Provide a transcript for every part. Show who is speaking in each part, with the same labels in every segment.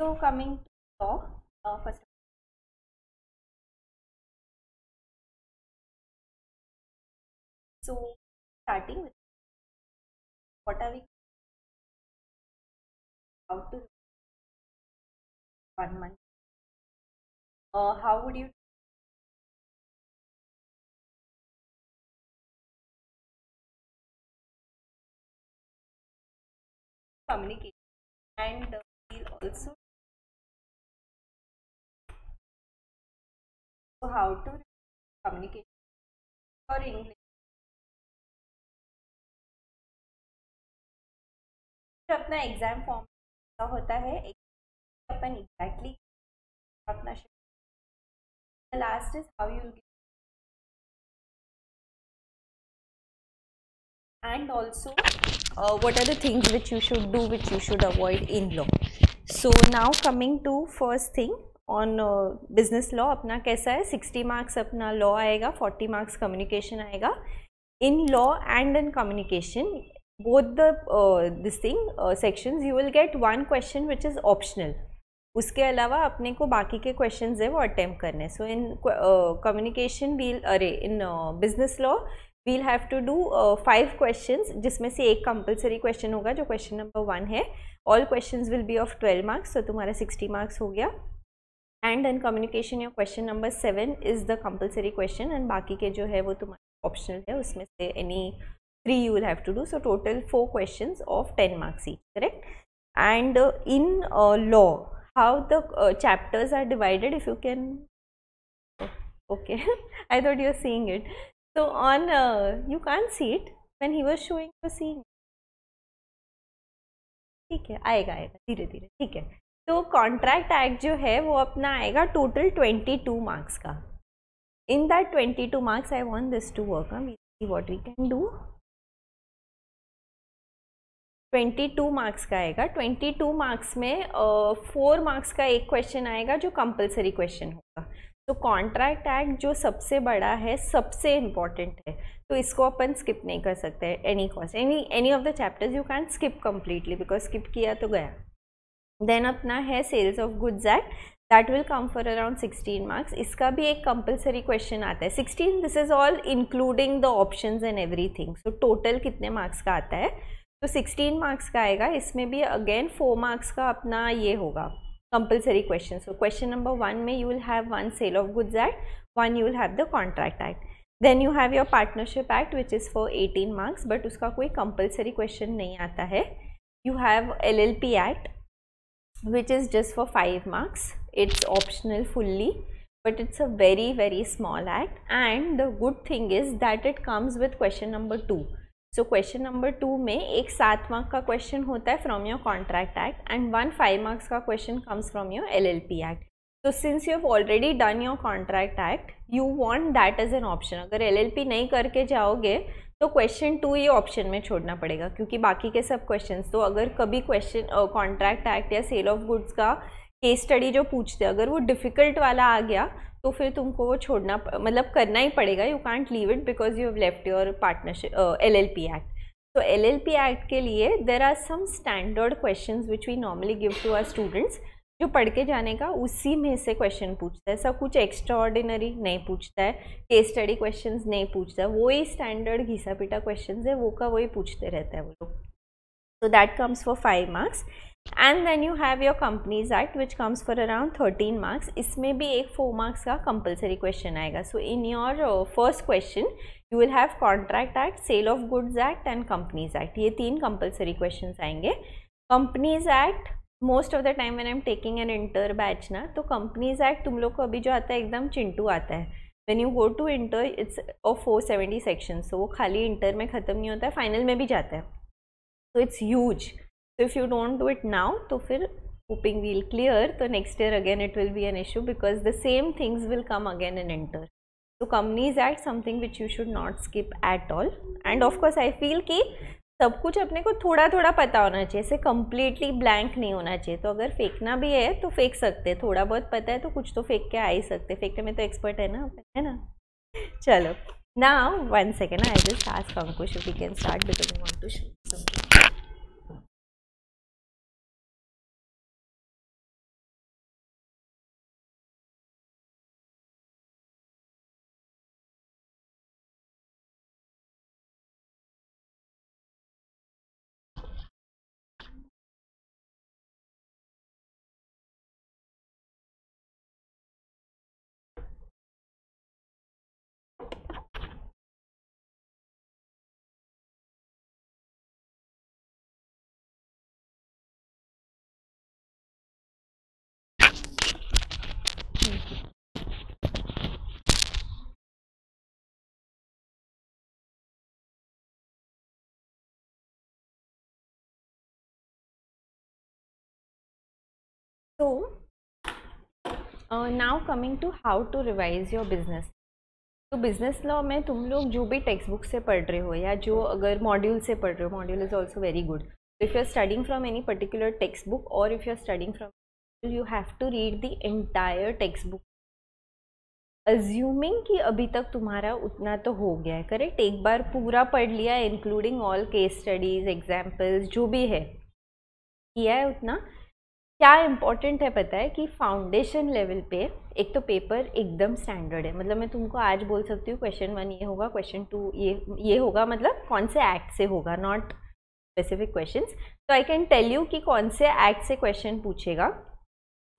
Speaker 1: So coming to law, first, so starting with what are we, how to 1 month, how would you communicate, and we'll also how to communicate or English. फिर अपना exam form क्या होता है, अपन exactly अपना last is how you and also what are the things which you should do, which you should avoid in law. So now coming to first thing on business law, अपना कैसा है, 60 marks अपना law आएगा, 40 marks communication आएगा. In law and in communication both the this thing sections you will get one question which is optional. उसके अलावा अपने को बाकी के क्वेश्चंस है वो अटेम्प्ट करने. So in communication in business law we'll have to do 5 questions, जिसमें से एक कंपलसरी क्वेश्चन होगा जो क्वेश्चन नंबर 1 है. All questions will be of 12 marks, तो तुम्हारा 60 मार्क्स हो गया. And in communication your question number 7 is the compulsory question and बाकी के जो है वो तुम्हारा ऑप्शनल है, उसमें से any 3 you will have to do. So total 4 questions of 10 marks each, correct? And in law, how the chapters are divided, if you can, okay, I thought you were seeing it. So on you can't see it when he was showing, you seeing. ठीक है, आएगा आएगा धीरे धीरे, ठीक है. तो contract act जो है वो अपना आएगा टोटल 22 मार्क्स का. In that 22 marks I want this to work. We see what we can do. 22 marks का आएगा. 22 मार्क्स में 4 मार्क्स का एक क्वेश्चन आएगा जो कंपलसरी क्वेश्चन होगा. तो कॉन्ट्रैक्ट एक्ट जो सबसे बड़ा है, सबसे इम्पॉर्टेंट है, तो इसको अपन स्किप नहीं कर सकते any cost. Any of the chapters you can skip completely, because skip किया तो गया. देन अपना है sales of goods act, that will come for around 16 marks. इसका भी एक कंपलसरी क्वेश्चन आता है. 16, this is all including the options and everything. So total कितने मार्क्स का आता है, तो 16 मार्क्स का आएगा. इसमें भी अगेन 4 मार्क्स का अपना ये होगा compulsory question. So question number 1 में you will have 1 sale of goods act, 1 you will have the contract act. Then you have your partnership act which is for 18 marks, but उसका कोई compulsory question नहीं आता है. You have LLP act which is just for 5 marks. It's optional fully, but it's a very very small act, and the good thing is that it comes with question number 2. So question number 2 में एक 7 mark का question होता है from your contract act and 1 5 marks का question comes from your LLP act. So since you have already done your contract act, you want that as an option. अगर LLP नहीं करके जाओगे तो क्वेश्चन 2 ये ऑप्शन में छोड़ना पड़ेगा, क्योंकि बाकी के सब क्वेश्चंस तो अगर कभी क्वेश्चन कॉन्ट्रैक्ट एक्ट या सेल ऑफ गुड्स का केस स्टडी जो पूछते हैं, अगर वो डिफ़िकल्ट वाला आ गया तो फिर तुमको वो छोड़ना मतलब करना ही पड़ेगा. You can't leave it because you have left your partnership LLP act. तो LLP एक्ट के लिए there are some standard questions which we normally give to our students, जो पढ़ के जाने का उसी में से क्वेश्चन पूछता है. सब कुछ एक्स्ट्रा ऑर्डिनरी नहीं पूछता है, केस स्टडी क्वेश्चंस नहीं पूछता है, वही स्टैंडर्ड घिसा पिटा क्वेश्चंस है वो का वही पूछते रहता है वो लोग. So that comes for 5 marks. And then you have your Companies Act which comes for around 13 marks. इसमें भी एक 4 marks का compulsory question आएगा. So in your first question you will have Contract Act, Sale of Goods Act and Companies Act. ये 3 compulsory questions आएंगे. Companies Act most of the time when I am taking an inter batch ना, तो Companies Act तुम लोग को अभी जो आता है एकदम चिंटू आता है. When you go to inter it's of 470 sections. So वो खाली इंटर में ख़त्म नहीं होता है, फाइनल में भी जाता है. So it's huge. So if you don't do it now, तो फिर hoping we'll clear, तो next year again it will be an issue because the same things will come again in inter. So Companies Act something which you should not skip at all. And of course I feel कि सब कुछ अपने को थोड़ा थोड़ा पता होना चाहिए, ऐसे completely blank नहीं होना चाहिए. तो अगर फेंकना भी है तो फेंक सकते हैं, थोड़ा बहुत पता है तो कुछ तो फेंक के आ ही सकते. फेंकने में तो एक्सपर्ट है ना. चलो. Now 1 second, I just ask Ankush if we can start because I want to show something. Now coming to how to revise your business. तो बिजनेस लॉ में तुम लोग जो भी टेक्स्ट बुक से पढ़ रहे हो या जो अगर मॉड्यूल से पढ़ रहे हो, module is also very good. If you are studying from any particular text book और if you are studying from, you have to read the entire text book, assuming कि अभी तक तुम्हारा उतना तो हो गया है, करेक्ट। एक बार पूरा पढ़ लिया including all case studies, examples, जो भी है किया है उतना। क्या इम्पोर्टेंट है पता है कि फाउंडेशन लेवल पे एक तो पेपर एकदम स्टैंडर्ड है, मतलब मैं तुमको आज बोल सकती हूँ क्वेश्चन 1 ये होगा, क्वेश्चन 2 ये होगा, मतलब कौन से एक्ट से होगा, नॉट स्पेसिफिक क्वेश्चंस। तो आई कैन टेल यू कि कौन से एक्ट से क्वेश्चन पूछेगा।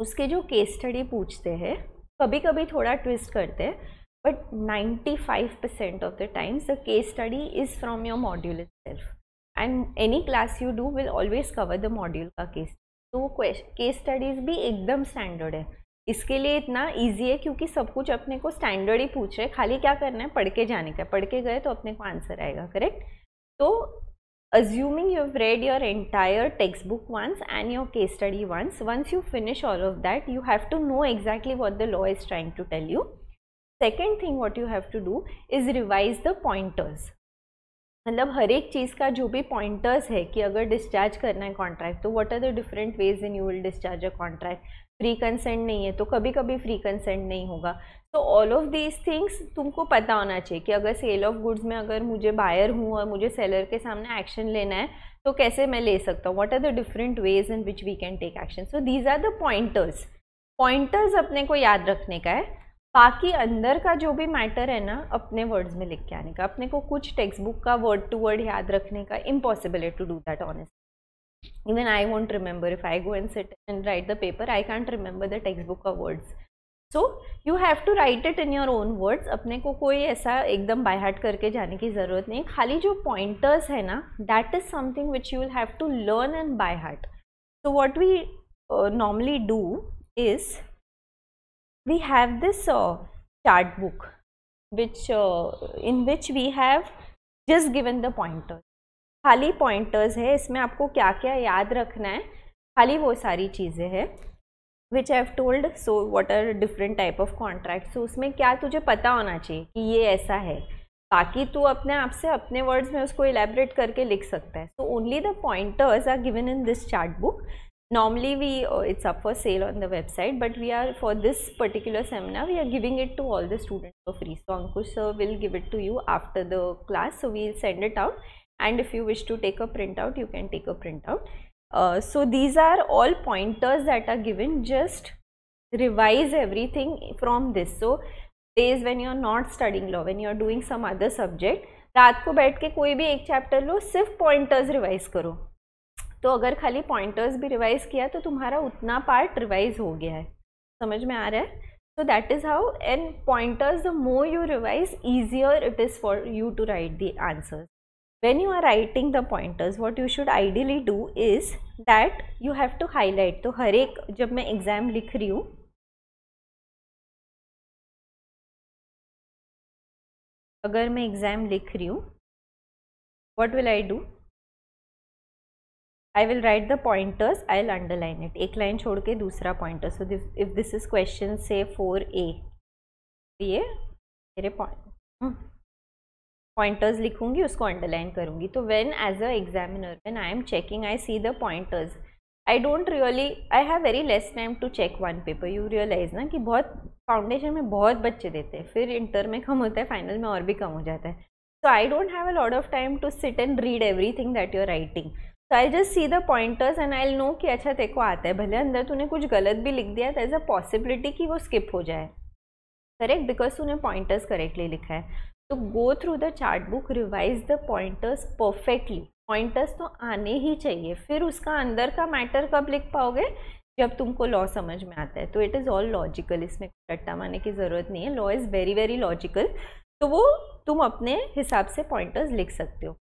Speaker 1: उसके जो केस स्टडी पूछते हैं कभी कभी थोड़ा ट्विस्ट करते हैं, but 95% of the times the case study is from your module itself, and any class you do will always cover the module का केस। तो वो केस स्टडीज़ भी एकदम स्टैंडर्ड है। इसके लिए इतना ईजी है क्योंकि सब कुछ अपने को स्टैंडर्ड ही पूछ रहे, खाली क्या करना है, पढ़ के जाने का, पढ़ के गए तो अपने को आंसर आएगा, करेक्ट। तो assuming you've read your entire textbook once and your case study once you finish all of that, you have to know exactly what the law is trying to tell you. Second thing what you have to do is revise the pointers. मतलब हर एक चीज़ का जो भी pointers है कि अगर discharge करना है कॉन्ट्रैक्ट तो what are the different ways in you will discharge a contract. Free consent नहीं है तो कभी कभी फ्री कंसेंट नहीं होगा। तो ऑल ऑफ दीज थिंग्स तुमको पता होना चाहिए कि अगर सेल ऑफ गुड्स में अगर मुझे बायर हूँ और मुझे सेलर के सामने एक्शन लेना है तो कैसे मैं ले सकता हूँ, what are the different ways in which we can take action. So these are the pointers. Pointers अपने को याद रखने का है, बाकी अंदर का जो भी मैटर है ना अपने वर्ड्स में लिख के आने का। अपने को कुछ टेक्स्ट बुक का वर्ड टू वर्ड याद रखने का इम्पॉसिबल है to do that honestly. Even I won't remember if I go and sit and write the paper, I can't remember the text book का words. So you have to write it in your own words. अपने को कोई ऐसा एकदम by heart करके जाने की ज़रूरत नहीं। खाली जो पॉइंटर्स है ना that is something which you will have to learn and by heart. So what we normally do is we have this chart book in which we have just given the pointers. खाली pointers है, इसमें आपको क्या क्या याद रखना है, खाली वो सारी चीज़ें हैं which I have told. So what are different type of contracts. So उसमें क्या तुझे पता होना चाहिए कि ये ऐसा है, बाकी तू अपने आप से अपने वर्ड्स में उसको elaborate करके लिख सकता है. So only the pointers are given in this chart book. Normally it's up for sale on the website, but we are, for this particular seminar, we are giving it to all the students for free. So Ankush sir will give it to you after the class. So we'll send it out, and if you wish to take a printout, you can take a printout. So these are all pointers that are given. Just revise everything from this. So days when you are not studying law, when you are doing some other subject, रात को बैठ के कोई भी एक chapter लो, सिर्फ pointers revise करो. तो अगर खाली पॉइंटर्स भी रिवाइज किया तो तुम्हारा उतना पार्ट रिवाइज हो गया है. समझ में आ रहा है? So that is how. And pointers, the more you revise, easier it is for you to write the answers. When you are writing the pointers, what you should ideally do is that you have to highlight. तो हर एक, जब मैं exam लिख रही हूँ, अगर मैं exam लिख रही हूँ, what will I do? I will write the pointers, I'll underline it. एक लाइन छोड़ के दूसरा pointer. So if this is question say 4A, ये मेरे पॉइंटर्स लिखूंगी, उसको अंडरलाइन करूंगी. तो when as a examiner, when I am checking, I see the pointers. I don't really, I have very less time to check one paper. You realize ना कि बहुत foundation में बहुत बच्चे देते हैं, फिर इंटर में कम होता है, फाइनल में और भी कम हो जाता है. So I don't have a lot of time to sit and read everything that you're writing. So I'll just see the pointers and I'll know कि अच्छा तेरे को आता है. भले अंदर तूने कुछ गलत भी लिख दिया, there's a possibility कि वो skip हो जाए, correct, because तूने pointers correctly लिखा है. तो go through the chart book, revise the pointers perfectly. Pointers तो आने ही चाहिए. फिर उसका अंदर का मैटर कब लिख पाओगे? जब तुमको लॉ समझ में आता है. तो इट इज़ ऑल लॉजिकल, इसमें रट्टा मारने की ज़रूरत नहीं है. Law is very very logical. तो वो तुम अपने हिसाब से पॉइंटर्स लिख सकते हो.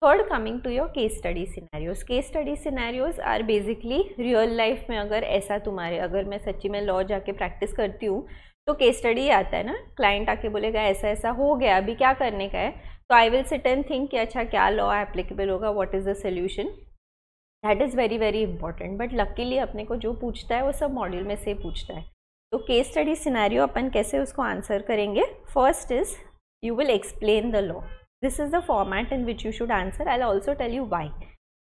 Speaker 1: Third, coming to your case study scenarios. Case study scenarios are basically real life में, अगर ऐसा तुम्हारे, अगर मैं सच्ची में लॉ जाके प्रैक्टिस करती हूँ तो केस स्टडी आता है ना. क्लाइंट आके बोलेगा ऐसा ऐसा हो गया, अभी क्या करने का है. तो I will sit and think कि अच्छा क्या लॉ एप्लीकेबल होगा, what is the solution. That is very very important, but luckily अपने को जो पूछता है वो सब मॉड्यूल में से पूछता है। तो केस स्टडी सिनेरियो अपन कैसे उसको आंसर करेंगे? First is you will explain the law. This is the format in which you should answer. I'll also tell you why.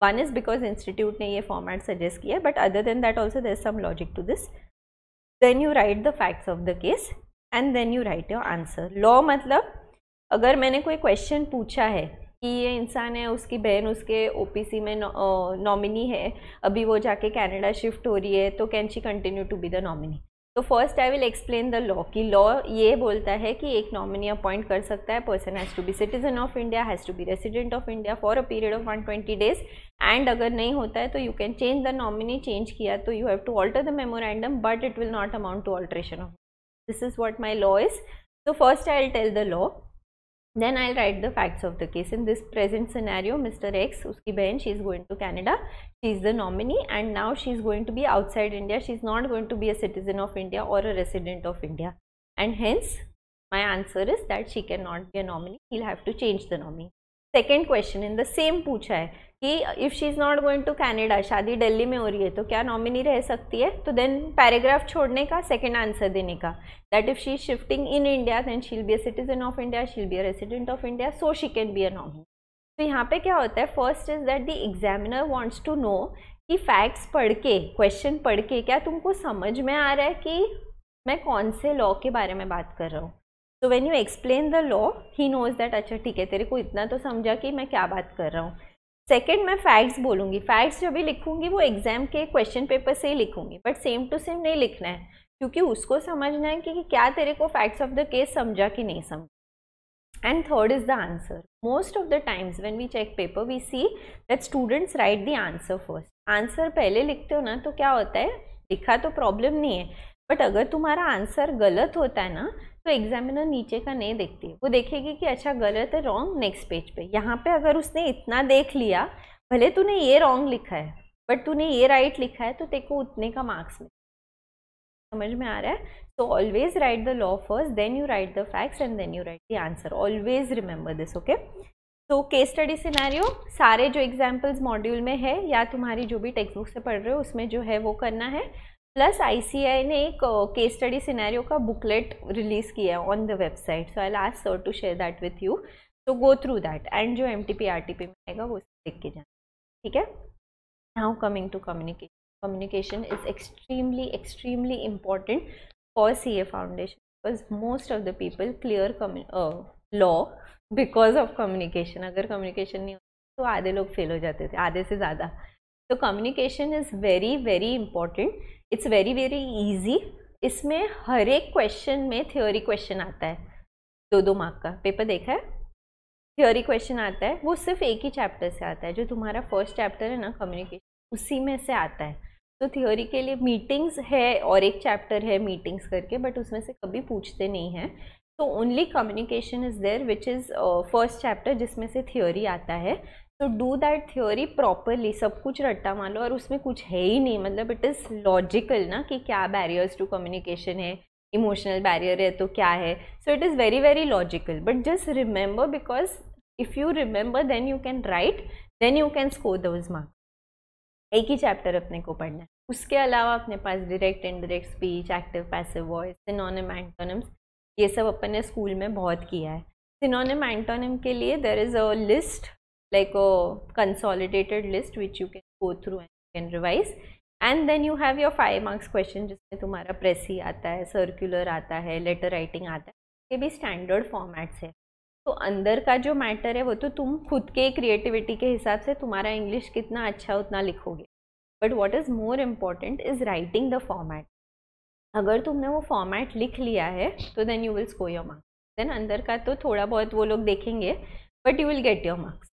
Speaker 1: One is because institute ने ये format suggest किया, but other than that also there's some logic to this. Then you write the facts of the case and then you write your answer. Law मतलब अगर मैंने कोई question पूछा है कि ये इंसान है, उसकी बहन उसके OPC में नॉमिनी है, अभी वो जाके कनाडा शिफ्ट हो रही है, तो can she continue to be the nominee? तो first I will explain the law कि लॉ ये बोलता है कि एक नॉमिनी अपॉइंट कर सकता है, person has to be citizen of India, has to be resident of India for a period of 120 days, and अगर नहीं होता है तो you can change the nominee, change किया तो you have to alter the memorandum, but it will not amount to alteration of. This is what my law is. So first I will tell the law, then I'll write the facts of the case. In this present scenario, Mr. X, उसकी बहन, she is going to Canada, she is the nominee, and now she is going to be outside India. She is not going to be a citizen of India or a resident of India, and hence my answer is that she cannot be a nominee. He'll have to change the nominee. Second question in the same पूछा है कि if she is not going to Canada, शादी दिल्ली में हो रही है, तो क्या नॉमिनी रह सकती है? तो देन पैराग्राफ छोड़ने का, सेकेंड आंसर देने का, that if she is shifting in India then she will be a citizen of India, she will be a resident of India, so she can be a nominee. तो यहाँ पे क्या होता है, first is that the examiner wants to know कि facts पढ़ के, question पढ़ के क्या तुमको समझ में आ रहा है कि मैं कौन से लॉ के बारे में बात कर रहा हूँ. तो when you explain the law he knows that अच्छा ठीक है, तेरे को इतना तो समझा कि मैं क्या बात कर रहा हूँ. सेकेंड, मैं फैक्ट्स बोलूँगी. फैक्ट्स जब भी लिखूँगी वो एग्जाम के क्वेश्चन पेपर से ही लिखूँगी, बट सेम टू सेम नहीं लिखना है, क्योंकि उसको समझना है कि क्या तेरे को फैक्ट्स ऑफ द केस समझा कि नहीं समझा. And third is the answer. Most of the times when we check paper we see that students write the answer first. Answer पहले लिखते हो ना, तो क्या होता है, लिखा तो प्रॉब्लम नहीं है, बट अगर तुम्हारा आंसर गलत होता है ना, तो एग्जामिनर नीचे का नहीं देखती, वो देखेगी कि अच्छा गलत है, रॉन्ग, नेक्स्ट पेज पे. यहाँ पे अगर उसने इतना देख लिया, भले तूने ये रॉन्ग लिखा है बट तूने ये राइट लिखा है, तो तेरे को उतने का मार्क्स मिले. समझ में आ रहा है? तो always write the law first, then you write the facts and then you write the answer. Always remember this. Okay. तो केस स्टडी सिनेरियो सारे जो एग्जाम्पल्स मॉड्यूल में है या तुम्हारी जो भी टेक्स्ट बुक से पढ़ रहे हो उसमें जो है वो करना है. प्लस ICAI ने एक केस स्टडी सिनेरियो का बुकलेट रिलीज किया है on the website, so I will ask sir to share that with you, तो गो थ्रू दैट, एंड जो MTP RTP में आएगा वो देख के जाना. ठीक है. Now coming to communication. Communication is extremely important for CA foundation, because most of the people clear law because of communication. अगर कम्युनिकेशन नहीं होता तो आधे लोग फेल हो जाते थे, आधे से ज़्यादा. तो communication is very very important. It's very very easy. इसमें हर एक क्वेश्चन में थ्योरी क्वेश्चन आता है, 2-2 मार्क का. पेपर देखा है? थ्योरी क्वेश्चन आता है, वो सिर्फ एक ही चैप्टर से आता है, जो तुम्हारा फर्स्ट चैप्टर है ना कम्युनिकेशन, उसी में से आता है. तो थ्योरी के लिए मीटिंग्स है और एक चैप्टर है मीटिंग्स करके, बट उसमें से कभी पूछते नहीं हैं. तो only communication is there which is first chapter, जिसमें से थ्योरी आता है. तो डू दैट थ्योरी प्रॉपरली. सब कुछ रट्टा मान लो और उसमें कुछ है ही नहीं, मतलब इट इज़ लॉजिकल ना कि क्या बैरियर्स टू कम्युनिकेशन है, इमोशनल बैरियर है तो क्या है. So it is very very logical, but just remember, because if you remember then you can write, then you can score those marks. एक ही चैप्टर अपने को पढ़ना है. उसके अलावा अपने पास direct indirect speech, active passive voice, synonym antonyms, ये सब अपन ने स्कूल में बहुत किया है. सिनोनिम एंटोनिम के लिए there is a list, like a consolidated list which you can go through and you can revise, and then you have your 5 marks question जिसमें तुम्हारा प्रेसी आता है, सर्कुलर आता है, लेटर राइटिंग आता है. ये भी स्टैंडर्ड फॉर्मेट्स है. तो अंदर का जो मैटर है वो तो तुम खुद के क्रिएटिविटी के हिसाब से तुम्हारा इंग्लिश कितना अच्छा उतना लिखोगे, but what is more important is writing the format. अगर तुमने वो फॉर्मेट लिख लिया है तो then you will score your marks. Then अंदर का तो थोड़ा बहुत वो लोग देखेंगे, but you will get your marks.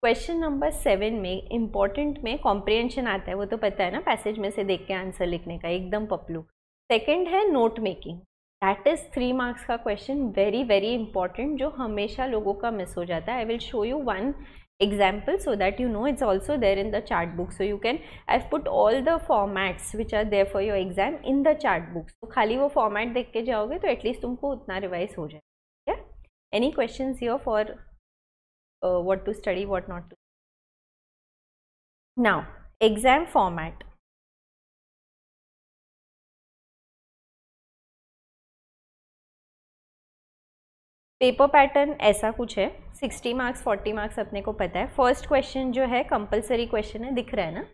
Speaker 1: Question number 7 में इम्पॉर्टेंट में कॉम्प्रिहेंशन आता है, वो तो पता है ना, पैसेज में से देख के आंसर लिखने का, एकदम पपलू. सेकंड है note making, that is 3 marks का क्वेश्चन, वेरी वेरी इंपॉर्टेंट, जो हमेशा लोगों का मिस हो जाता है. I will show you one example so that you know. It's also there in the chart book, so you can, I put all the formats which are there for your exam in the chart book. तो खाली वो format देख के जाओगे तो at least तुमको उतना revise हो जाए. ठीक है. Any question here for what to study, what not to. Now exam format, paper pattern ऐसा कुछ है, 60 मार्क्स 40 मार्क्स अपने को पता है। फर्स्ट क्वेश्चन जो है कंपलसरी क्वेश्चन है, दिख रहा है ना,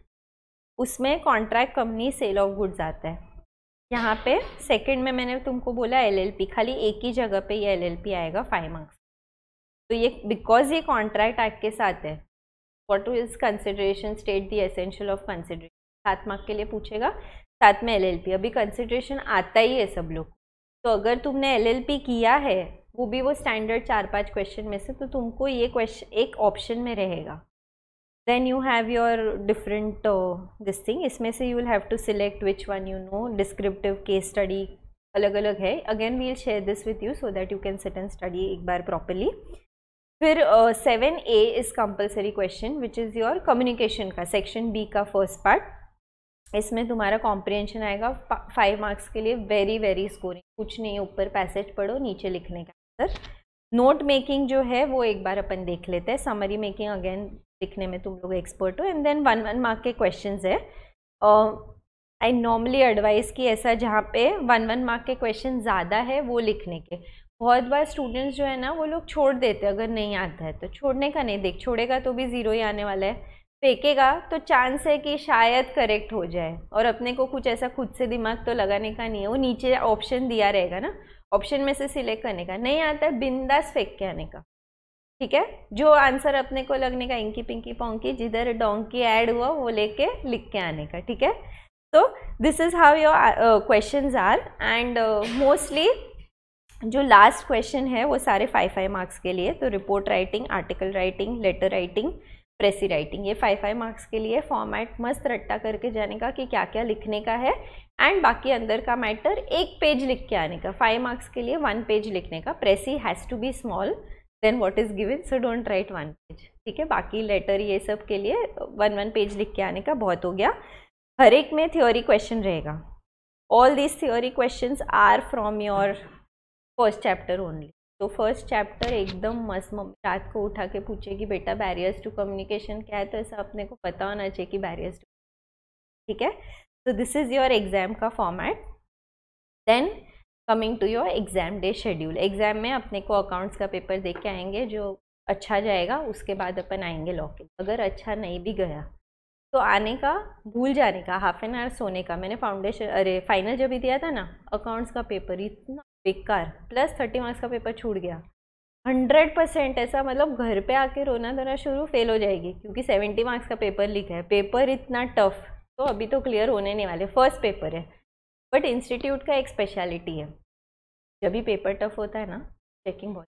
Speaker 1: उसमें contract company sale of goods आता है। यहाँ पे सेकंड में मैंने तुमको बोला एलएलपी, खाली एक ही जगह पे ये एलएलपी आएगा 5 मार्क्स। तो ये बिकॉज ये कॉन्ट्रैक्ट एक्ट के साथ है, what is consideration, state the essential of consideration, 7 mark के लिए पूछेगा, साथ में एलएलपी। अभी कंसिडरेशन आता ही है सब लोग, तो अगर तुमने एलएलपी किया है, वो भी वो स्टैंडर्ड 4-5 क्वेश्चन में से, तो तुमको ये क्वेश्चन एक ऑप्शन में रहेगा। Then you have your different this thing, इसमें से you will have to select which one you know, descriptive, case study, अलग अलग है। Again we will share this with you so that you can sit and study एक बार properly. फिर 7A is compulsory question which is your communication का, section B का first part. इसमें तुम्हारा कॉम्प्रिहेंशन आएगा 5 मार्क्स के लिए, वेरी वेरी स्कोरिंग, कुछ नहीं, ऊपर पैसेज पढ़ो, नीचे लिखने का आंसर। नोट मेकिंग जो है वो एक बार अपन देख लेते हैं, समरी मेकिंग अगेन लिखने में तुम लोग एक्सपर्ट हो। एंड देन 1-1 मार्क के क्वेश्चंस है। आई नॉर्मली एडवाइस कि ऐसा जहाँ पे 1-1 मार्क के क्वेश्चन ज़्यादा है वो लिखने के। बहुत बार स्टूडेंट्स जो है ना वो लोग छोड़ देते हैं, अगर नहीं आता है तो। छोड़ने का नहीं, देख छोड़ेगा तो भी 0 ही आने वाला है, फेंकेगा तो चांस है कि शायद करेक्ट हो जाए। और अपने को कुछ ऐसा खुद से दिमाग तो लगाने का नहीं है, वो नीचे ऑप्शन दिया रहेगा ना, ऑप्शन में से सिलेक्ट करने का। नहीं आता है बिंदास फेंक के आने का, ठीक है। जो आंसर अपने को लगने का, इंकी पिंकी पोंकी, जिधर डोंकी ऐड हुआ वो लेके लिख के आने का, ठीक है। तो this is how your questions are. And mostly जो लास्ट क्वेश्चन है वो सारे 5-5 मार्क्स के लिए। तो report writing, article writing, letter writing, precis writing, ये 5-5 मार्क्स के लिए। फॉर्मेट मस्त रट्टा करके जाने का कि क्या क्या लिखने का है, एंड बाकी अंदर का मैटर 1 पेज लिख के आने का। 5 मार्क्स के लिए 1 पेज लिखने का। Precis has to be small then what is given, so don't write 1 page, ठीक है। बाकी लेटर ये सब के लिए 1-1 पेज लिख के आने का, बहुत हो गया। हर एक में थ्योरी क्वेश्चन रहेगा। All these theory questions are from your first chapter only. तो फर्स्ट चैप्टर एकदम मस्त, मम्मी रात को उठा के पूछेगी बेटा बैरियर्स टू कम्युनिकेशन क्या है, तो ऐसा अपने को पता होना चाहिए कि बैरियर्स टू, ठीक है। तो दिस इज योर एग्जाम का format. Then coming to your exam day schedule. Exam में अपने को अकाउंट्स का पेपर देख के आएंगे, जो अच्छा जाएगा उसके बाद अपन आएंगे लॉ के। अगर अच्छा नहीं भी गया तो आने का, भूल जाने का, हाफ एन आवर सोने का। मैंने फाउंडेशन, अरे फाइनल जब भी दिया था ना, अकाउंट्स का पेपर इतना बेकार, प्लस 30 मार्क्स का पेपर छूट गया 100%। ऐसा मतलब घर पे आके रोना धोना शुरू, फेल हो जाएगी, क्योंकि 70 मार्क्स का पेपर लिखा है। पेपर इतना टफ, तो अभी तो क्लियर होने नहीं वाले, फर्स्ट पेपर है। बट इंस्टीट्यूट का एक स्पेशलिटी है, जब भी पेपर टफ होता है ना, चेकिंग बहुत,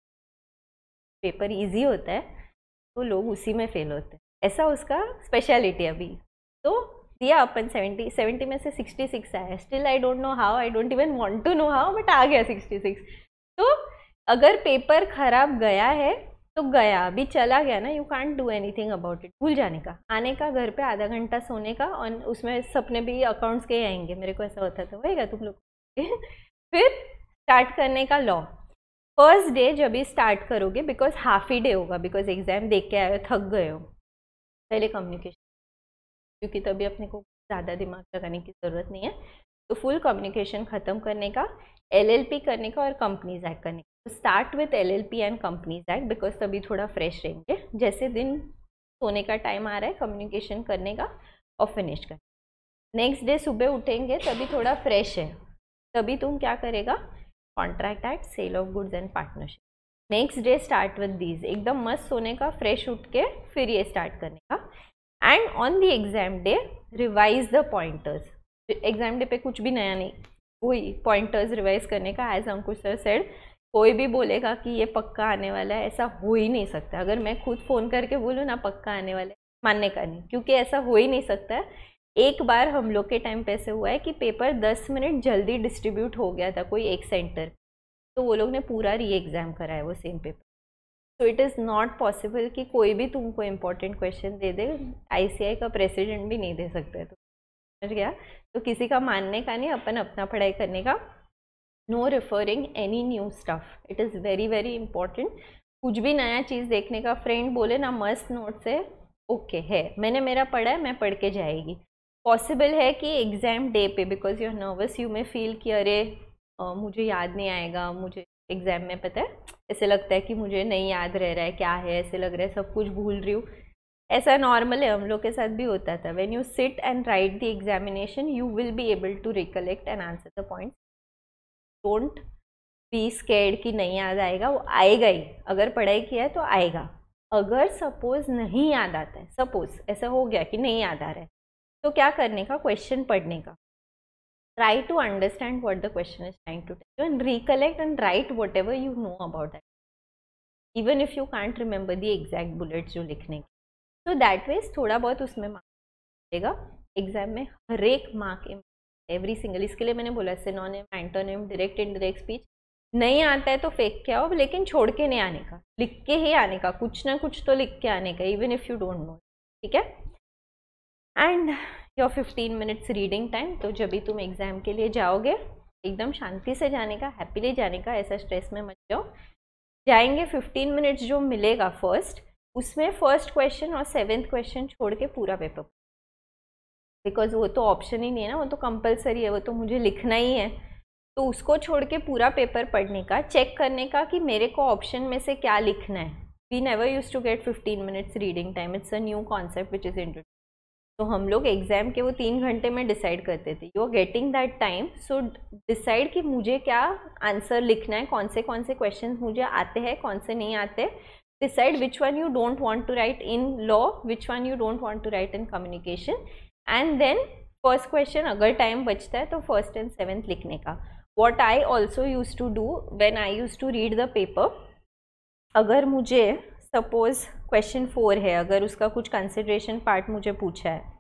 Speaker 1: पेपर इजी होता है तो लोग उसी में फेल होते हैं, ऐसा उसका स्पेशलिटी अभी। तो दिया अपन 70 में से 66 आया। Still I don't know how, I don't even want to know how, but आ गया 66। तो अगर पेपर खराब गया है तो गया, अभी चला गया ना, you can't do anything about it. भूल जाने का, आने का, घर पे आधा घंटा सोने का, और उसमें सपने भी अकाउंट्स के आएंगे। मेरे को ऐसा होता था, होएगा तुम लोग फिर स्टार्ट करने का लॉ। फर्स्ट डे जब भी स्टार्ट करोगे, बिकॉज हाफ ही डे होगा, बिकॉज एग्जाम देख के आए हो, थक गए हो, पहले कम्युनिकेशन, क्योंकि तभी अपने को ज़्यादा दिमाग लगाने की ज़रूरत नहीं है। तो फुल कम्युनिकेशन ख़त्म करने का, एलएलपी करने का और कंपनीज एक्ट करने का। तो start with LLP and companies act, because तभी थोड़ा फ्रेश रहेंगे। जैसे दिन सोने का टाइम आ रहा है, कम्युनिकेशन करने का और फिनिश करने। नेक्स्ट डे सुबह उठेंगे तभी थोड़ा फ्रेश है, तभी तुम क्या करेगा, contract act, sale of goods and partnership. Next day start with these, एकदम मस्त सोने का, फ्रेश उठ के फिर ये स्टार्ट करने का। And on the exam day revise the pointers. Exam day पे कुछ भी नया नहीं, वही पॉइंटर्स रिवाइज करने का। एज अंकुश सर सेड, कोई भी बोलेगा कि ये पक्का आने वाला है, ऐसा हो ही नहीं सकता। अगर मैं खुद फ़ोन करके बोलूँ ना पक्का आने वाला है, मानने का नहीं, क्योंकि ऐसा हो ही नहीं सकता है। एक बार हम लोग के टाइम पे ऐसे हुआ है कि पेपर 10 मिनट जल्दी डिस्ट्रीब्यूट हो गया था कोई एक सेंटर, तो वो लोग ने पूरा री एग्ज़ाम कराया वो सेम पेपर। तो इट इज़ नॉट पॉसिबल कि कोई भी तुमको इम्पोर्टेंट क्वेश्चन दे दे, आईसीआई का प्रेसिडेंट भी नहीं दे सकता है, तो समझ गया। तो किसी का मानने का नहीं, अपन अपना पढ़ाई करने का। No referring any new stuff, it is very very important. कुछ भी नया चीज़ देखने का, फ्रेंड बोले ना मस्त नोट से ओके है, मैंने मेरा पढ़ा है, मैं पढ़ के जाएगी। पॉसिबल है कि एग्ज़ाम डे पे because you are nervous you में फील कि अरे मुझे याद नहीं आएगा, मुझे एग्ज़ाम में पता है ऐसे लगता है कि मुझे नहीं याद रह रहा है, क्या है, ऐसे लग रहा है सब कुछ भूल रही हूँ। ऐसा नॉर्मल है, हम लोग के साथ भी होता था। When you sit and write the examination you will be able to recollect and answer the point. Don't be scared कि नहीं याद आएगा, वो आएगा ही। अगर पढ़ाई किया है तो आएगा। अगर सपोज नहीं याद आता है, सपोज ऐसा हो गया कि नहीं याद आ रहा है, तो क्या करने का, क्वेश्चन पढ़ने का। Try to understand what the question is trying to tell you and recollect and write whatever you know about that, even if you can't remember the exact bullets जो लिखने के। तो दैट वेज थोड़ा बहुत उसमें marks मिलेगा। Exam में हर एक मार्क एवरी सिंगल, इसके लिए मैंने बोला synonym, antonym, direct indirect speech. नहीं आता है तो फेंक के आओ, लेकिन छोड़ के नहीं आने का, लिख के ही आने का, कुछ ना कुछ तो लिख के आने का, even if you don't know. ठीक है। And your 15 minutes reading time. तो जब भी तुम एग्जाम के लिए जाओगे एकदम शांति से जाने का, हैप्पीली जाने का, ऐसा स्ट्रेस में मत जाओ। जाएंगे 15 मिनट्स जो मिलेगा फर्स्ट, उसमें फर्स्ट क्वेश्चन और 7th क्वेश्चन छोड़ के पूरा पेपर, बिकॉज वो तो ऑप्शन ही नहीं है ना, वो तो कंपलसरी है, वो तो मुझे लिखना ही है। तो उसको छोड़ के पूरा पेपर पढ़ने का, चेक करने का कि मेरे को ऑप्शन में से क्या लिखना है। We never use to get 15 minutes reading time, it's a new concept which is introduced. तो हम लोग एग्जाम के वो 3 घंटे में डिसाइड करते थे। You are getting that time, so decide कि मुझे क्या आंसर लिखना है, कौन से क्वेश्चन मुझे आते हैं, कौन से नहीं आते। Decide which one you don't want to write in law, which one you don't want to write in communication, and then first question अगर टाइम बचता है तो फर्स्ट एंड 7th लिखने का। What I also use to do when I use to read the paper, अगर मुझे suppose question 4 है, अगर उसका कुछ कंसिडरेशन पार्ट मुझे पूछा है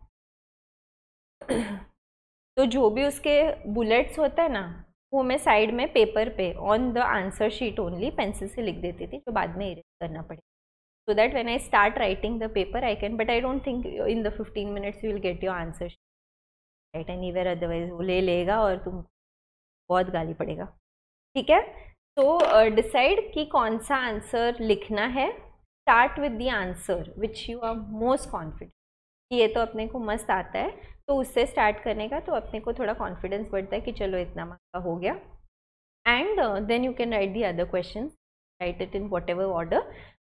Speaker 1: तो जो भी उसके बुलेट्स होता है ना, वो मैं साइड में पेपर पे on the answer sheet only pencil से लिख देती थी, जो बाद में इरेज करना पड़े, so that when I start writing the paper I can, but I don't think in the 15 minutes you will get your answer sheet right anywhere, otherwise वो ले लेगा और तुम बहुत गाली पड़ेगा। ठीक है। तो डिसाइड कि कौन सा आंसर लिखना है। Start with the answer which you are most confident कि ये तो अपने को मस्त आता है, तो उससे स्टार्ट करने का, तो अपने को थोड़ा कॉन्फिडेंस बढ़ता है कि चलो इतना मार्क्स का हो गया। And then you can write the other question, write it in whatever order,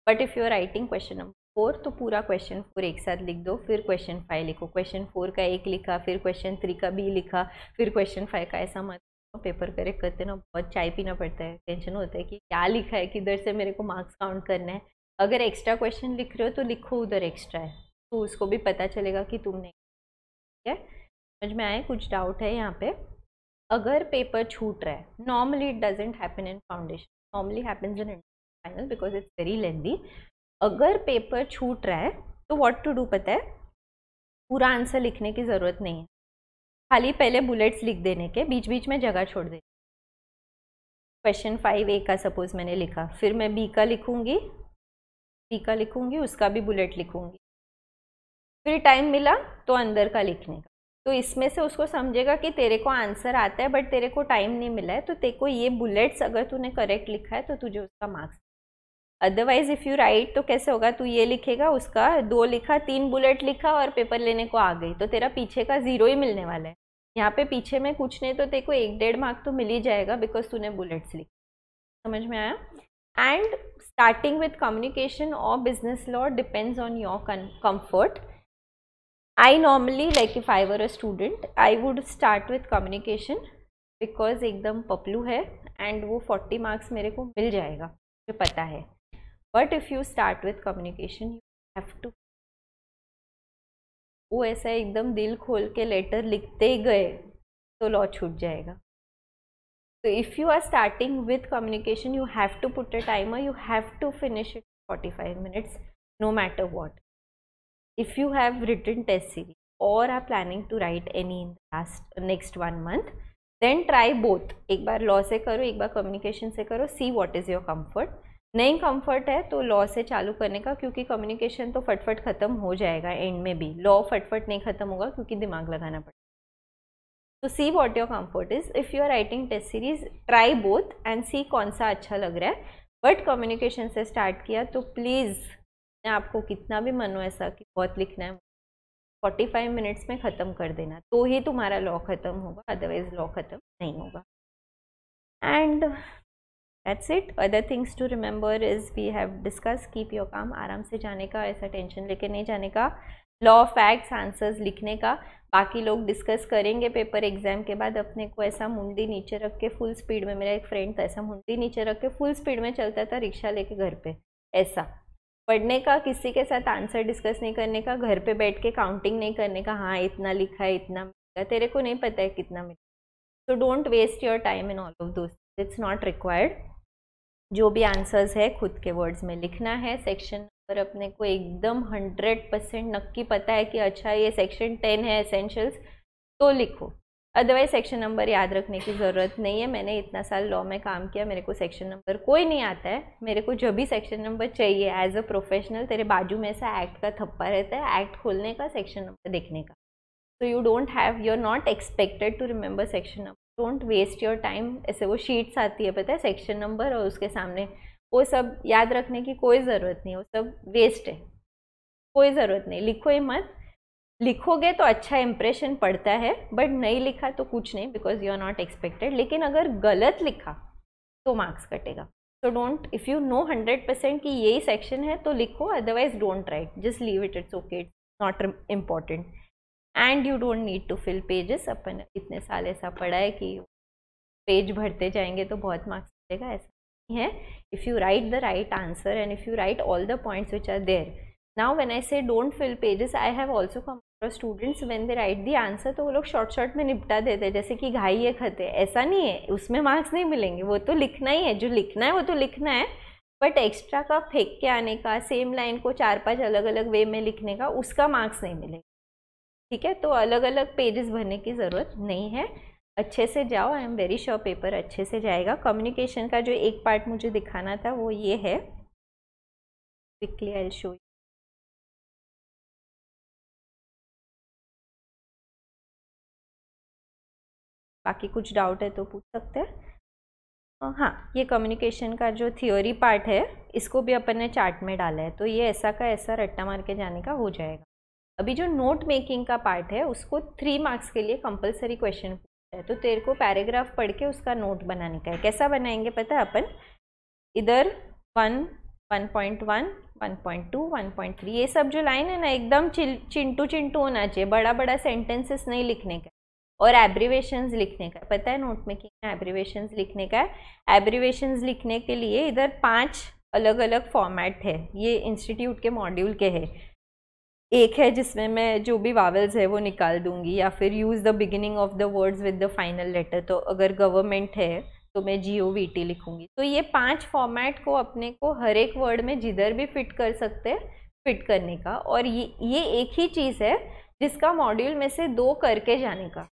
Speaker 1: but if you are writing question number 4 तो पूरा क्वेश्चन 4 एक साथ लिख दो, फिर क्वेश्चन 5 लिखो, क्वेश्चन 4 का एक लिखा, फिर क्वेश्चन 3 का भी लिखा, फिर क्वेश्चन 5 का। ऐसा मत, पेपर करेक्ट करते ना बहुत चाय पीना पड़ता है, टेंशन होता है कि क्या लिखा है, किधर से मेरे को मार्क्स काउंट करना है। अगर एक्स्ट्रा क्वेश्चन लिख रहे हो तो लिखो उधर एक्स्ट्रा है, तो उसको भी पता चलेगा कि तुमने। ठीक है, समझ में आए? कुछ डाउट है यहाँ पे? अगर पेपर छूट रहा है, normally it doesn't happen in foundation, normally happens in final because it's very lengthy. अगर पेपर छूट रहा है तो व्हाट टू डू पता है? पूरा आंसर लिखने की ज़रूरत नहीं है, खाली पहले बुलेट्स लिख देने के, बीच बीच में जगह छोड़ दे। क्वेश्चन 5A का सपोज मैंने लिखा, फिर मैं B का लिखूंगी, उसका भी बुलेट लिखूंगी, फिर टाइम मिला तो अंदर का लिखने का। तो इसमें से उसको समझेगा कि तेरे को आंसर आता है बट तेरे को टाइम नहीं मिला है, तो तेरे को ये बुलेट्स अगर तूने करेक्ट लिखा है तो तुझे उसका marks. Otherwise if you right तो कैसे होगा, तू ये लिखेगा, उसका 2 लिखा, 3 बुलेट लिखा और पेपर लेने को आ गई, तो तेरा पीछे का 0 ही मिलने वाला है। यहाँ पे पीछे में कुछ नहीं तो तेरे को 1-1.5 मार्क तो मिल ही जाएगा बिकॉज तूने बुलेट्स लिखे। समझ में आया? एंड स्टार्टिंग विथ कम्युनिकेशन और business law depends on your comfort. I normally, like if I were a student, I would start with communication because एकदम पपलू है and वो 40 मार्क्स मेरे को मिल जाएगा, मुझे पता है। But if you start with communication, you have to, वो ऐसा एकदम दिल खोल के लेटर लिखते ही गए तो लॉ छूट जाएगा। So if you are starting with communication, you have to put a timer, you have to finish it 45 minutes, no matter what. If you have written test series or are planning to write any in the next 1 month, then try both. एक बार law से करो, एक बार communication से करो, see what is your comfort. नहीं comfort है तो law से चालू करने का, क्योंकि कम्युनिकेशन तो फटफट ख़त्म हो जाएगा एंड में भी, लॉ फटफट नहीं ख़त्म होगा क्योंकि दिमाग लगाना पड़ेगा। तो see what your comfort is. If you are writing test series, try both and see कौन सा अच्छा लग रहा है। बट कम्युनिकेशन से स्टार्ट किया तो प्लीज़ आपको कितना भी मन हो ऐसा कि बहुत लिखना है, 45 मिनट्स में ख़त्म कर देना, तो ही तुम्हारा लॉ ख़त्म होगा, अदरवाइज लॉ ख़त्म नहीं होगा। And that's it. Other things to remember is we have discuss, keep your calm, आराम से जाने का, ऐसा टेंशन लेके नहीं जाने का, लॉ फैक्ट्स आंसर्स लिखने का। बाकी लोग डिस्कस करेंगे पेपर एग्जाम के बाद। अपने को ऐसा मुंडी नीचे रख के फुल स्पीड में, मेरा एक फ्रेंड था ऐसा मुंडी नीचे रख के फुल स्पीड में चलता था रिक्शा लेके घर पे, ऐसा पढ़ने का, किसी के साथ आंसर डिस्कस नहीं करने का, घर पे बैठ के काउंटिंग नहीं करने का, हाँ इतना लिखा है इतना मिलेगा, तेरे को नहीं पता है कितना मिलेगा। So don't waste your time in all of those, it's not required. जो भी आंसर्स है खुद के वर्ड्स में लिखना है। सेक्शन नंबर अपने को एकदम 100% नक्की पता है कि अच्छा ये सेक्शन 10 है एसेंशियल्स, तो लिखो, अदरवाइज सेक्शन नंबर याद रखने की ज़रूरत नहीं है। मैंने इतना साल लॉ में काम किया, मेरे को सेक्शन नंबर कोई नहीं आता है। मेरे को जब भी सेक्शन नंबर चाहिए एज अ प्रोफेशनल, तेरे बाजू में ऐसा एक्ट का थप्पा रहता है, एक्ट खोलने का, सेक्शन नंबर देखने का। So you don't have, you're not expected to remember section number. Don't waste your time। ऐसे वो शीट्स आती है पता है, सेक्शन नंबर और उसके सामने, वो सब याद रखने की कोई ज़रूरत नहीं है, वो सब वेस्ट है, कोई ज़रूरत नहीं, लिखो ही मत। लिखोगे तो अच्छा इंप्रेशन पड़ता है, बट नहीं लिखा तो कुछ नहीं, because you are not expected. लेकिन अगर गलत लिखा तो मार्क्स कटेगा। So don't, if you know 100% कि यही सेक्शन है तो लिखो, otherwise don't write, just leave it, it's okay, it's not important. And you don't need to fill pages. अपन इतने साल ऐसा पढ़ा है कि पेज भरते जाएंगे तो बहुत मार्क्स मिलेगा, ऐसा नहीं है। If you write the right answer and if you write all the points which are there. Now when I say don't fill pages, I have also come across students when they write the answer, तो वो लोग short में निपटा देते हैं, जैसे कि घाई है खत है। ऐसा नहीं है, उसमें मार्क्स नहीं मिलेंगे, वो तो लिखना ही है, जो लिखना है वो तो लिखना है, बट एक्स्ट्रा का फेंक के आने का, सेम लाइन को 4-5 अलग अलग वे में लिखने का, उसका मार्क्स नहीं मिलेगा। ठीक है, तो अलग अलग पेजेस भरने की ज़रूरत नहीं है, अच्छे से जाओ। I am very sure paper अच्छे से जाएगा। कम्युनिकेशन का जो एक पार्ट मुझे दिखाना था वो ये है, quickly I will show you. बाकी कुछ डाउट है तो पूछ सकते हैं। हाँ, ये कम्युनिकेशन का जो थियोरी पार्ट है, इसको भी अपन ने चार्ट में डाला है, तो ये ऐसा का ऐसा रट्टा मार के जाने का हो जाएगा। अभी जो नोट मेकिंग का पार्ट है, उसको 3 मार्क्स के लिए कंपलसरी क्वेश्चन पूछता है, तो तेरे को पैराग्राफ पढ़ के उसका नोट बनाने का है। कैसा बनाएंगे पता है अपन, इधर 1, 1.1, 1.2, 1.3, ये सब जो लाइन है ना, एकदम चिंटू होना चाहिए, बड़ा बड़ा सेंटेंसेस नहीं लिखने का, और एब्रीवेशंस लिखने का। पता है नोट मेकिंग में एब्रीवेशंस लिखने का है। एब्रीवेशंस लिखने के लिए इधर 5 अलग अलग फॉर्मेट है, ये इंस्टीट्यूट के मॉड्यूल के है। एक है जिसमें मैं जो भी वावल्स है वो निकाल दूंगी, या फिर use the beginning of the words with the final letter, तो अगर गवर्नमेंट है तो मैं GOVT लिखूंगी। तो ये 5 फॉर्मेट को अपने को हर एक वर्ड में जिधर भी फिट कर सकते हैं, फिट करने का। और ये एक ही चीज़ है जिसका मॉड्यूल में से 2 करके जाने का।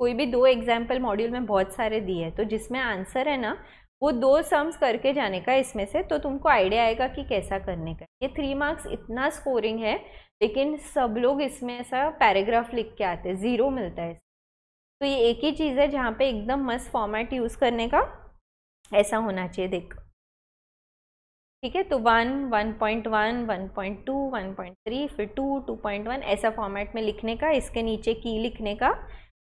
Speaker 1: कोई भी 2 एग्जाम्पल मॉड्यूल में बहुत सारे दिए हैं, तो जिसमें आंसर है ना, वो 2 सम्स करके जाने का इसमें से, तो तुमको आइडिया आएगा कि कैसा करने का। ये 3 मार्क्स इतना स्कोरिंग है, लेकिन सब लोग इसमें ऐसा पैराग्राफ लिख के आते हैं, 0 मिलता है। तो ये एक ही चीज़ है जहाँ पे एकदम मस्त फॉर्मेट यूज़ करने का ऐसा होना चाहिए, देख। ठीक है, तो 1, 1.1, 1.2, 1.3, फिर 2, 2.1, ऐसा फॉर्मेट में लिखने का। इसके नीचे की लिखने का,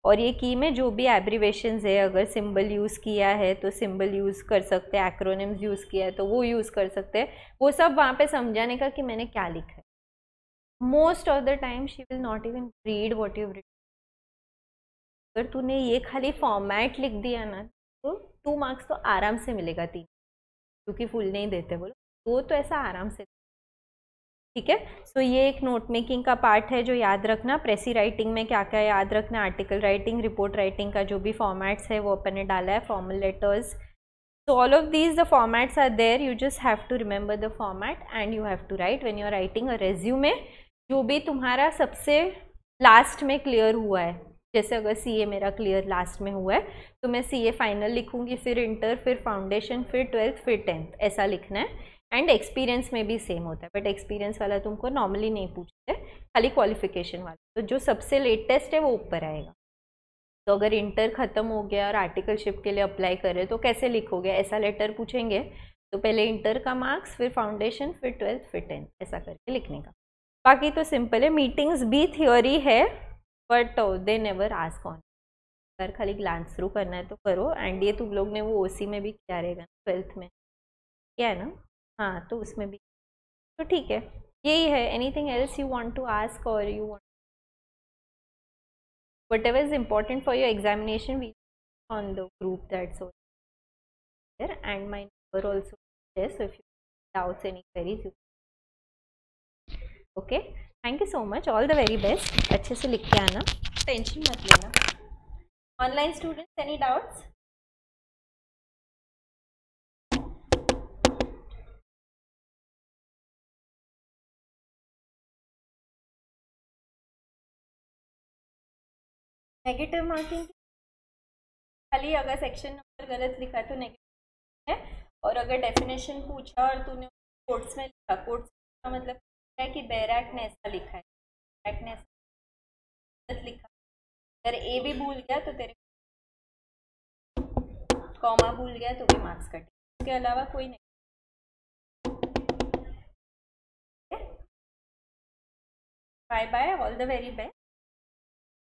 Speaker 1: और ये की में जो भी एब्रीवेशंस है, अगर सिंबल यूज़ किया है तो सिंबल यूज़ कर सकते हैं, एक्रोनिम्स यूज़ किया है तो वो यूज़ कर सकते हैं, वो सब वहाँ पे समझाने का कि मैंने क्या लिखा है। Most of the time she will not even read what you written. अगर तूने ये खाली फॉर्मेट लिख दिया ना, तो 2 मार्क्स तो आराम से मिलेगा, 3, क्योंकि फुल नहीं देते बोलो, 2 तो ऐसा आराम से। ठीक है, सो ये एक नोट मेकिंग का पार्ट है जो याद रखना। प्रेसी राइटिंग में क्या क्या याद रखना, आर्टिकल राइटिंग, रिपोर्ट राइटिंग का जो भी फॉर्मेट्स है वो अपन ने डाला है, formal letters. So all of these, the formats are there, you just have to remember the format and you have to write when you are writing a resume। जो भी तुम्हारा सबसे लास्ट में क्लियर हुआ है, जैसे अगर CA मेरा क्लियर लास्ट में हुआ है तो मैं CA फाइनल लिखूंगी, फिर इंटर, फिर फाउंडेशन, फिर 12th, फिर 10th, ऐसा लिखना है। एंड एक्सपीरियंस में भी सेम होता है, बट एक्सपीरियंस वाला तुमको नॉर्मली नहीं पूछते, खाली क्वालिफिकेशन वाला। तो जो सबसे लेटेस्ट है वो ऊपर आएगा। तो अगर इंटर ख़त्म हो गया और आर्टिकलशिप के लिए अप्लाई करे तो कैसे लिखोगे, ऐसा लेटर पूछेंगे तो पहले इंटर का मार्क्स, फिर फाउंडेशन, फिर 12th, फिर 10th, ऐसा करके लिखने का। बाकी तो सिंपल है। मीटिंग्स भी थियोरी है, but they never ask on. अगर खाली ग्लांस थ्रू करना है तो करो। एंड ये तुम लोग ने वो ओसी में भी किया रहेगा 12th में, क्या है ना? हाँ, तो उसमें भी तो ठीक है। यही है। Anything else you want to ask, और you want whatever is important for your examination, we on the group that's all there, and my number also there, so if you have doubts, any queries, you okay. Thank you so much, all the very best। अच्छे से लिख के आना, tension मत लेना। Online students, any doubts? Negative marking खाली अगर section number गलत लिखा तो नेगेटिव है, और अगर डेफिनेशन पूछा और तूने कोट्स में लिखा, कोट्स का मतलब है कि बैराक ने ऐसा लिखा है, बैराक ने ऐसा गलत लिखा, अगर ए भी भूल गया तो तेरे कॉमा भूल गया तो भी मार्क्स कटे, उसके अलावा कोई नहीं। Bye bye, all the very best.